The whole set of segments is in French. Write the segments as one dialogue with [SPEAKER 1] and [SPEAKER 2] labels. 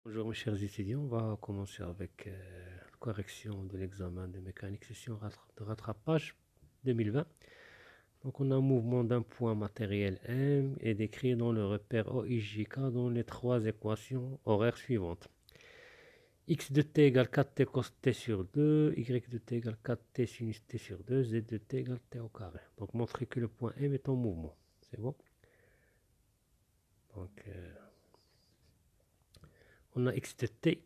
[SPEAKER 1] Bonjour mes chers étudiants, on va commencer avec la correction de l'examen de mécanique session de rattrapage 2020. Donc on a un mouvement d'un point matériel M et décrit dans le repère OIJK dans les trois équations horaires suivantes. X de t égale 4t cos t sur 2, Y de t égale 4t sinus t sur 2, Z de t égale t au carré. Donc montrer que le point M est en mouvement, c'est bon. Donc on a X de t.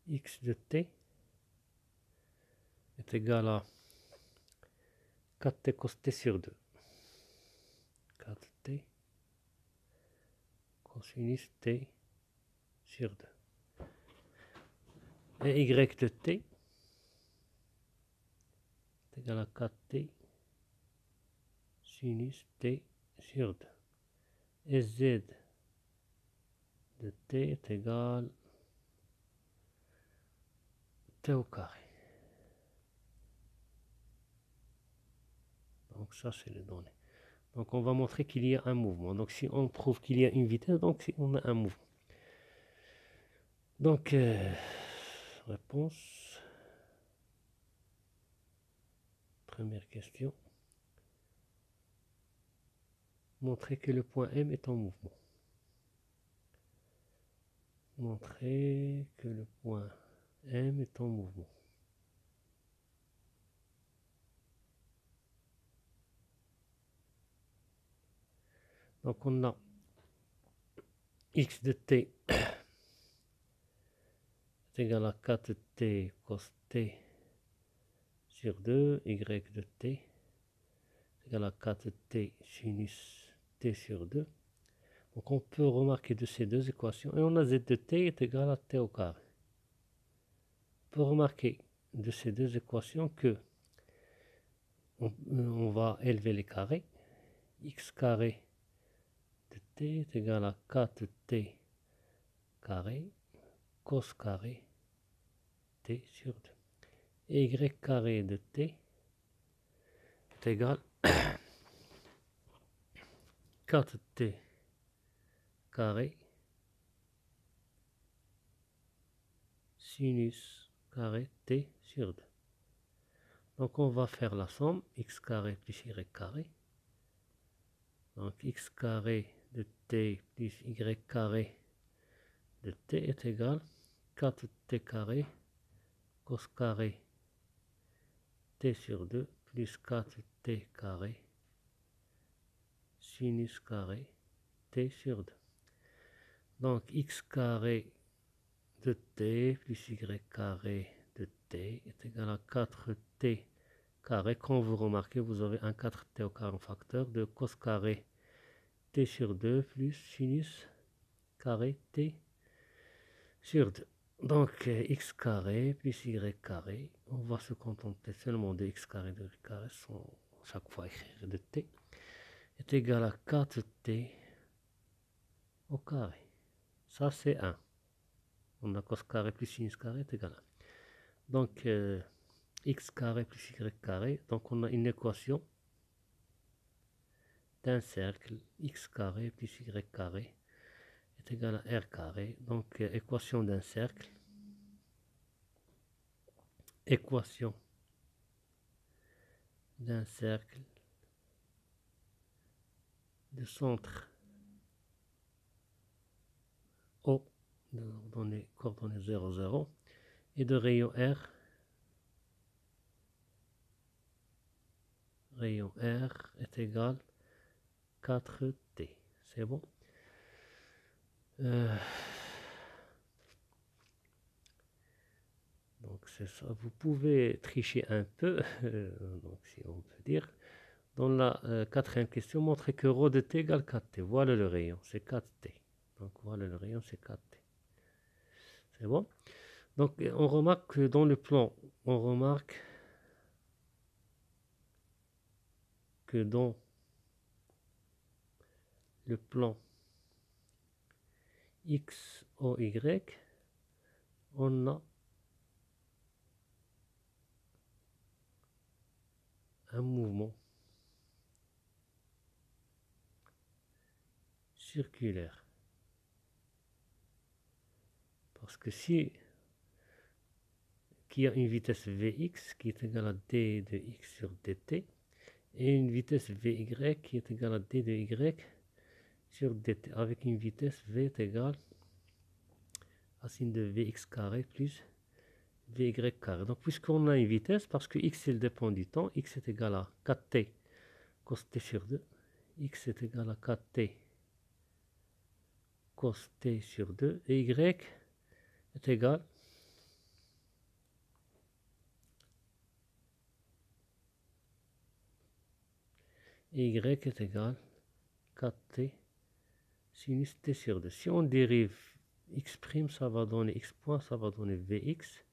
[SPEAKER 1] X de t est égal à 4t cos t sur 2. 4t cosinus t sur 2. Et y de t est égal à 4t sinus t sur 2. Et z de t est égal à t au carré. Donc ça, c'est les données. Donc on va montrer qu'il y a un mouvement. Donc si on prouve qu'il y a une vitesse, donc si on a un mouvement. Donc réponse. Première question. Montrer que le point M est en mouvement. Montrer que le point M est en mouvement. Donc on a X de t est égal à 4t cos t sur 2, Y de t est égal à 4t sinus t sur 2. Donc on peut remarquer de ces deux équations, et on a Z de t est égal à t au carré. On peut remarquer de ces deux équations que on va élever les carrés. X carré de t est égal à 4t carré cos carré t sur 2. Et Y carré de t est égal à 4t carré sinus carré t sur 2. Donc on va faire la somme x carré plus y carré. Donc x carré de t plus y carré de t est égal à 4t carré cos carré t sur 2 plus 4t carré sinus carré t sur 2. Donc x carré de t plus y carré de t est égal à 4t carré. Quand vous remarquez, vous avez un 4t au carré en facteur de cos carré t sur 2 plus sinus carré t sur 2. Donc x carré plus y carré, on va se contenter seulement de x carré de y carré sans chaque fois écrire de t, est égal à 4t au carré. Ça c'est 1. On a cos carré plus sinus carré est égal à 1. Donc x carré plus y carré, donc on a une équation d'un cercle x carré plus y carré est égal à r carré. Donc équation d'un cercle, équation d'un cercle de centre O de coordonnées 0, 0 et de rayon R est égal à 4t. C'est bon. Donc c'est ça. Vous pouvez tricher un peu, donc si on peut dire. Dans la quatrième question, montrer que ρ de t égale 4t. Voilà le rayon, c'est 4t. Donc voilà le rayon, c'est 4t. C'est bon. Donc on remarque que dans le plan, on remarque que dans le plan X, O, Y, on a un mouvement circulaire. Parce que si qui a une vitesse Vx qui est égale à d de x sur dt et une vitesse Vy qui est égale à d de y sur dt avec une vitesse v est égale racine de Vx carré plus Vy carré. Donc puisqu'on a une vitesse, parce que x il dépend du temps, x est égal à 4t cos t sur 2, x est égal à 4t cos t sur 2 et y est égal y est égal 4t sinus t sur 2. Si on dérive x', ça va donner x point, ça va donner Vx,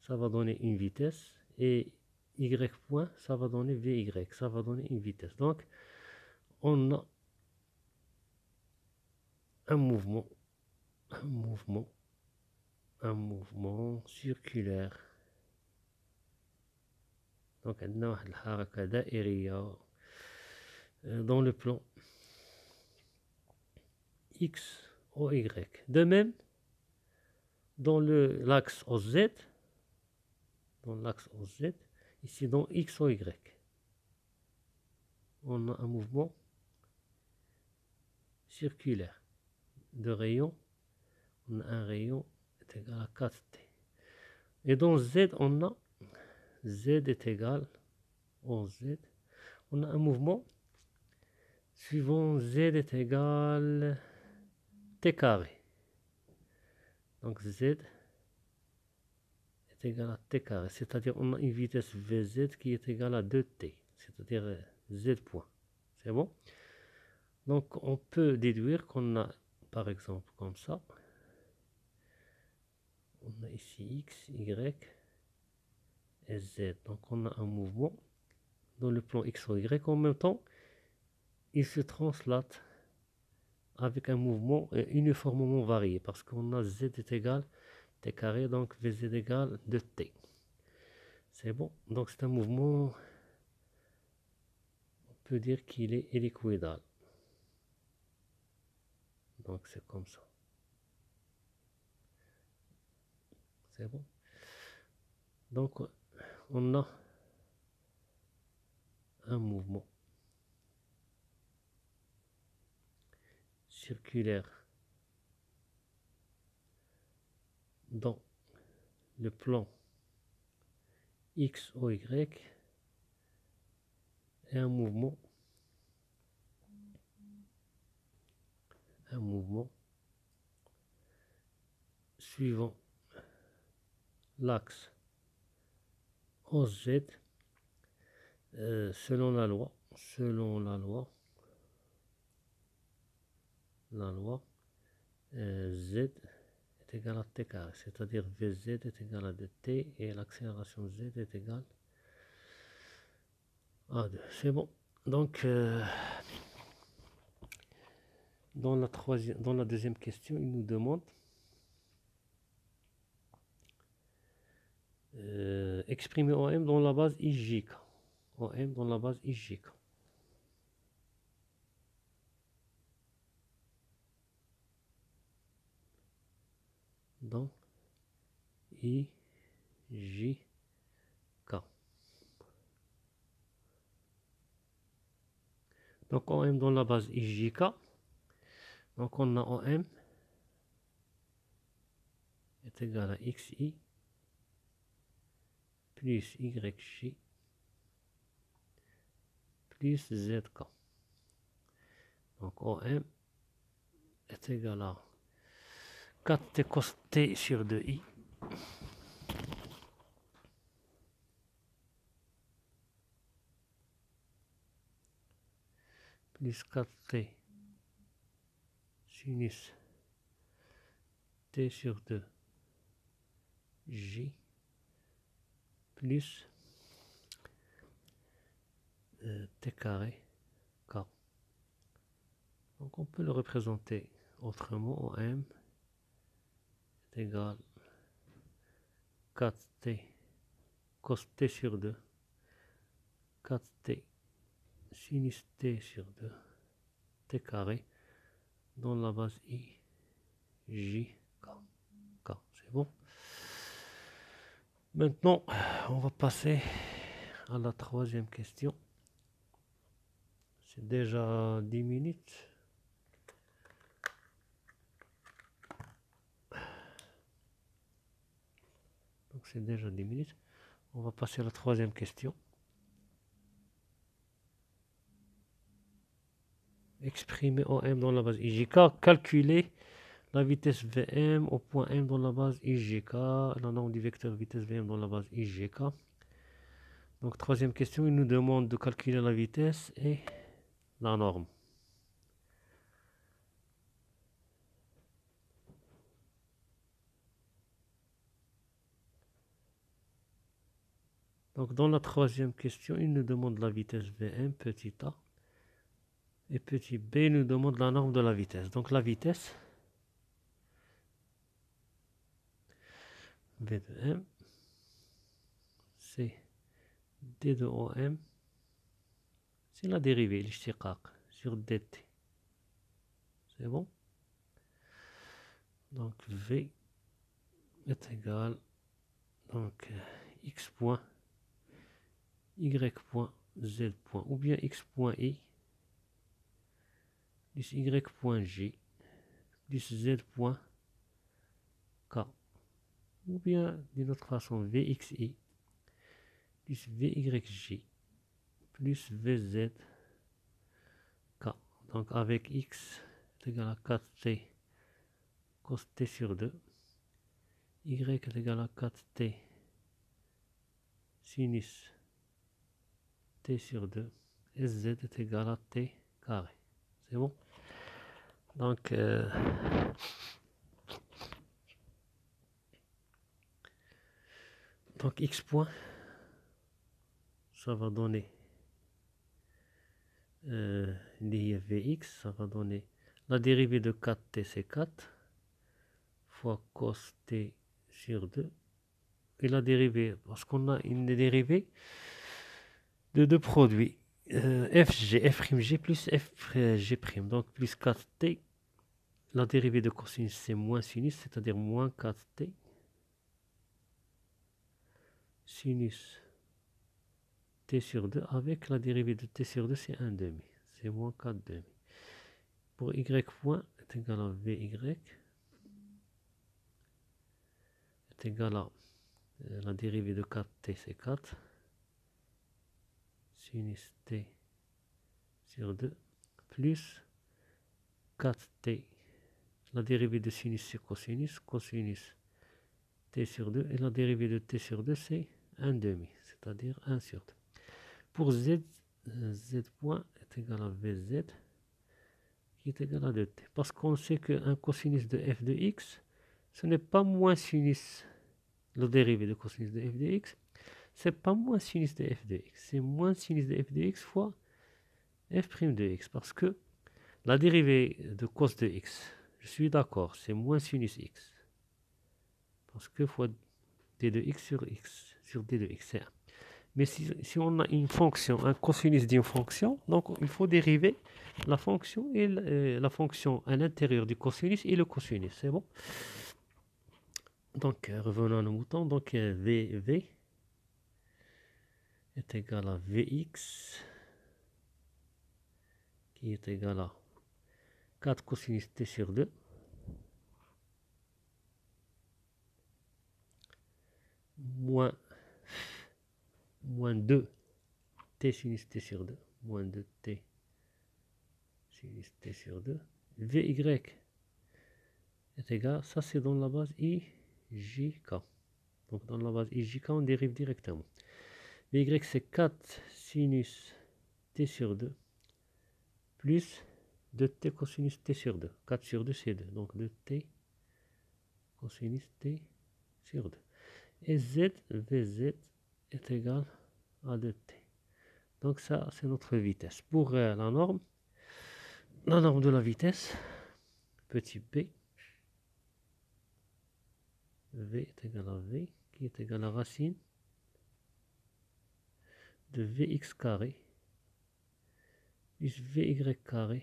[SPEAKER 1] ça va donner une vitesse, et y point, ça va donner Vy, ça va donner une vitesse. Donc, on a un mouvement circulaire. Donc, on a une haraka da'iriya dans le plan X, O, Y. De même, dans l'axe OZ, ici dans X, O, Y, on a un mouvement circulaire de rayon. On a un rayon est égal à 4t. Et dans Z, on a Z est égal en Z. On a un mouvement suivant Z est égal t carré. Donc Z est égal à t carré. C'est-à-dire on a une vitesse Vz qui est égale à 2t. C'est-à-dire Z point. C'est bon? Donc on peut déduire qu'on a, par exemple, comme ça. On a ici X, Y et Z. Donc on a un mouvement dans le plan X ou Y. En même temps, il se translate avec un mouvement uniformément varié. Parce qu'on a Z est égal t carré, donc Vz est égal 2t. C'est bon. Donc c'est un mouvement, on peut dire qu'il est hélicoïdal. Donc c'est comme ça. C'est bon. Donc on a un mouvement circulaire dans le plan X, O, Y et un mouvement suivant l'axe OZ selon la loi Z est égal à t carré, c'est-à-dire Vz est égal à 2t et l'accélération Z est égale à 2. C'est bon. Donc dans la deuxième question, il nous demande exprimer OM dans la base IJK. OM dans la base IJK. Dans IJK. Donc OM dans la base IJK. Donc on a OM est égal à XI plus YJ plus ZK. Donc OM est égal à 4t cos t sur 2i plus 4t sinus t sur 2 j plus t carré k. Donc on peut le représenter autrement. OM est égal 4t cos t sur 2 4t sinus t sur 2 t carré dans la base I, J, K. C'est bon. Maintenant, on va passer à la troisième question. C'est déjà 10 minutes. Donc c'est déjà 10 minutes. On va passer à la troisième question. Exprimer OM dans la base IJK. Calculer la vitesse Vm au point M dans la base IJK. La norme du vecteur vitesse Vm dans la base IJK. Donc troisième question, il nous demande de calculer la vitesse et la norme. Donc dans la troisième question, il nous demande la vitesse Vm, petit a. Et petit b nous demande la norme de la vitesse. Donc la vitesse, V de M, c'est d de OM, c'est la dérivée, l'ishtiqaq, sur dt. C'est bon? Donc V est égal, donc x point, y point, z point, ou bien x point i, plus y point j, plus z point k. Ou bien d'une autre façon, vxi, plus vyj, plus vz, k. Donc avec x est égal à 4t cos t sur 2, y est égal à 4t sinus t sur 2, et z est égal à t carré. C'est bon? Donc, x point, ça va donner l'IFVX, ça va donner la dérivée de 4t, c'est 4, fois cos t sur 2, et la dérivée, parce qu'on a une dérivée de deux produits, fg, f'g plus fg', donc plus 4t, la dérivée de cosinus c'est moins sinus, c'est-à-dire moins 4t, sinus t sur 2, avec la dérivée de t sur 2 c'est 1 demi, c'est moins 4 demi. Pour y point est égal à vy est égal à la dérivée de 4t c'est 4, sinus t sur 2, plus 4t, la dérivée de sinus c'est cosinus, cosinus t sur 2, et la dérivée de t sur 2 c'est 1 demi, c'est-à-dire 1 sur 2. Pour z, z point est égal à vz, qui est égal à 2t. Parce qu'on sait qu'un cosinus de f de x, ce n'est pas moins sinus, la dérivée de cosinus de f de x, c'est pas moins sinus de f de x, c'est moins sinus de f de x fois f' de x. Parce que la dérivée de cos de x, je suis d'accord, c'est moins sinus x. Parce que fois d de x, sur d de x, c'est 1. Mais si on a une fonction, un cosinus d'une fonction, donc il faut dériver la fonction et la fonction à l'intérieur du cosinus et le cosinus. C'est bon? Donc revenons à nos moutons. Donc VV est égal à Vx qui est égal à 4 cosinus t sur 2 moins 2 t sinus t sur 2, moins 2 t sinus t sur 2. Vy est égal, ça c'est dans la base IJK. Donc dans la base IJK, on dérive directement. Vy c'est 4 sinus t sur 2 plus 2t cosinus t sur 2. 4 sur 2 c'est 2. Donc 2t cosinus t sur 2. Et Vz est égal à 2t. Donc ça c'est notre vitesse. Pour la norme de la vitesse, petit b, v est égal à v, qui est égal à racine de Vx carré plus Vy carré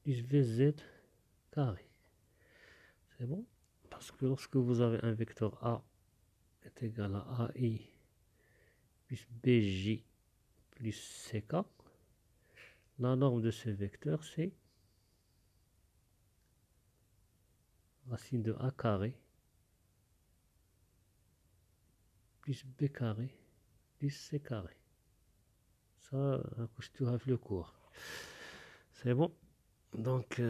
[SPEAKER 1] plus Vz carré. C'est bon? Parce que lorsque vous avez un vecteur A est égal à AI plus BJ plus CK, la norme de ce vecteur, c'est racine de A carré plus B carré plus C carré. Ça, tu as le cours. C'est bon? Donc,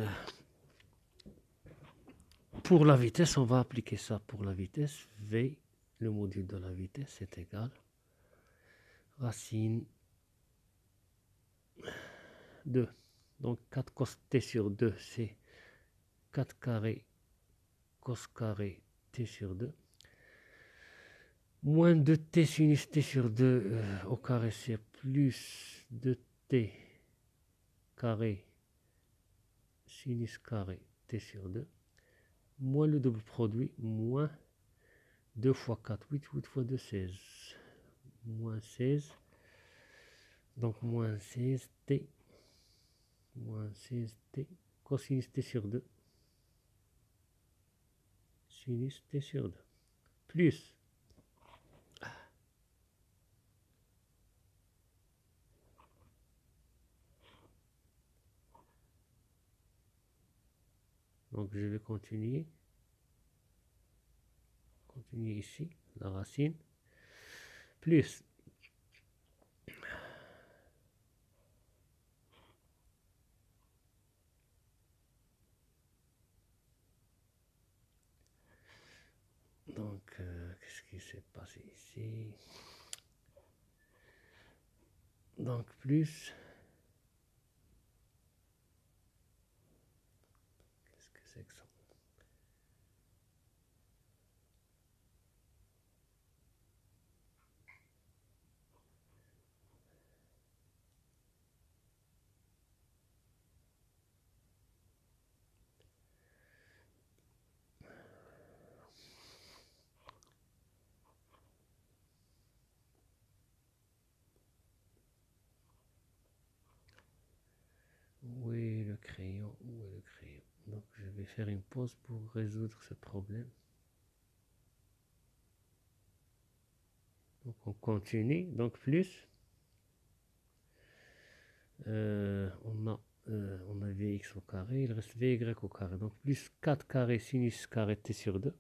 [SPEAKER 1] pour la vitesse, on va appliquer ça pour la vitesse. V, le module de la vitesse, est égal racine 2. Donc, 4 cos t sur 2, c'est 4 carré cos carré t sur 2. Moins 2t sinus t sur 2 au carré, c'est plus 2t carré sinus carré t sur 2. Moins le double produit, moins 2 fois 4, 8, 8 fois 2, 16. Moins 16. Donc, moins 16t. Moins 16t cosinus t sur 2. Sinus t sur 2. Plus. Donc, je vais continuer. Continuer ici, la racine. Plus. Donc, qu'est-ce qui s'est passé ici? Donc, plus. Qu'est-ce que c'est que ça? Où est le crayon? Où est le crayon? Donc, je vais faire une pause pour résoudre ce problème. Donc, on continue. Donc, plus. On a Vx au carré. Il reste Vy au carré. Donc, plus 4 carré sinus carré t sur 2.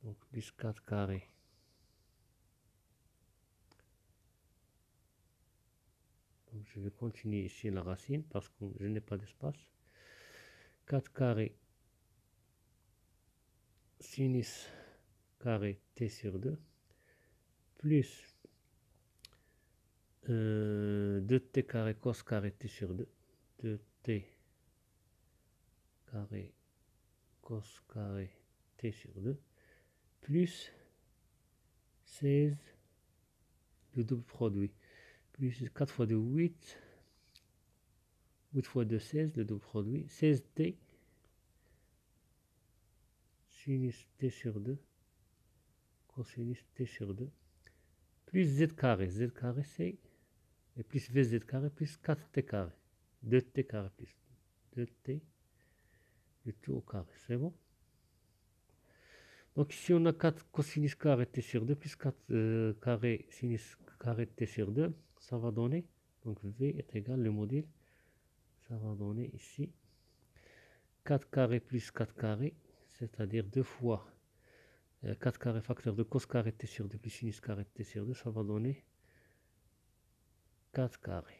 [SPEAKER 1] Donc, plus 4 carré. Donc, je vais continuer ici la racine parce que je n'ai pas d'espace. 4 carré sinus carré t sur 2 plus 2t carré cos carré t sur 2. 2t carré cos carré t sur 2 plus 16 le double produit plus 4 fois 2 8 8 fois 2 16 le double produit 16t sinus t sur 2 cosinus t sur 2 plus z carré c'est et plus vz carré plus 4t carré 2t carré plus 2t le tout au carré, c'est bon? Donc ici on a 4 cosinus carré t sur 2 plus 4 carré sinus carré t sur 2, ça va donner, donc V est égal, le module, ça va donner ici 4 carré plus 4 carré, c'est-à-dire 2 fois 4 carré facteur de cos carré t sur 2 plus sinus carré t sur 2, ça va donner 4 carré,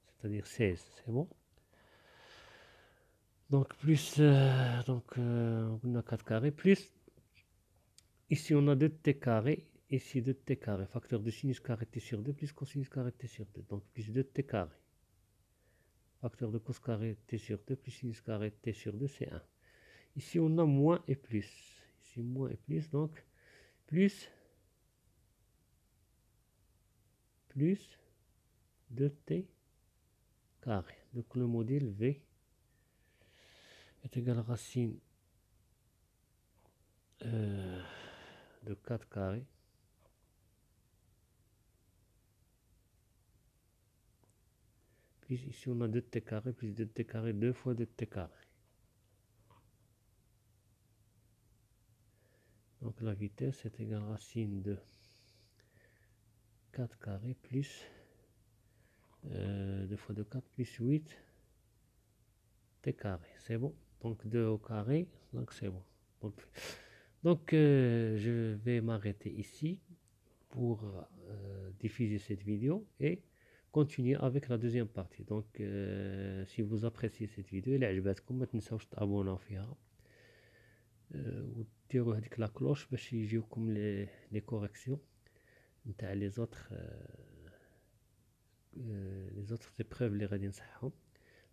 [SPEAKER 1] c'est-à-dire 16, c'est bon? Donc plus, on a 4 carré plus, ici on a 2t carré, ici 2t carré, facteur de sinus carré t sur 2 plus cosinus carré t sur 2, donc plus 2t carré. Facteur de cos carré t sur 2 plus sinus carré t sur 2, c'est 1. Ici on a moins et plus. Ici moins et plus, donc plus 2t carré. Donc le module V est égal à racine de 4 carrés. Plus ici on a 2t carré plus 2t carré, 2 fois 2t carré. Donc la vitesse est égale à racine de 4 carré plus 2 fois 2, 4 plus 8 t carré. C'est bon. Donc 2 au carré, donc c'est bon. Donc je vais m'arrêter ici pour diffuser cette vidéo et continuer avec la deuxième partie. Donc si vous appréciez cette vidéo اللي عجبتكم ما تنسوش تابوناو فيها وديروا هذيك لا كلوش باش يجيوكم لي كوريكسيون نتاع لي زوتر épreuves اللي غادي نصحهم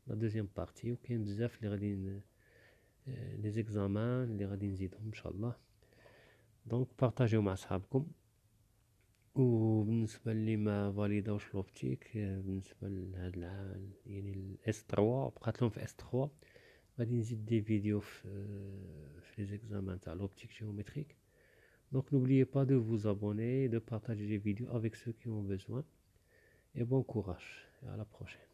[SPEAKER 1] لا دوزيام بارتي. وكاين بزاف اللي غادي لي زيكزامان اللي غادي نزيدهم ان شاء الله. دونك بارطاجيو مع صحابكم. وبالنسبه اللي ما فاليداوش لوبتيك بالنسبه لهذا العام يعني الاس 3 بقات لهم في اس 3 غادي نزيد دي فيديو في لي زيكزامان تاع l'optique géométrique. Donc n'oubliez pas de vous abonner et de partager les vidéos avec ceux qui ont besoin. Et bon courage et à la prochaine.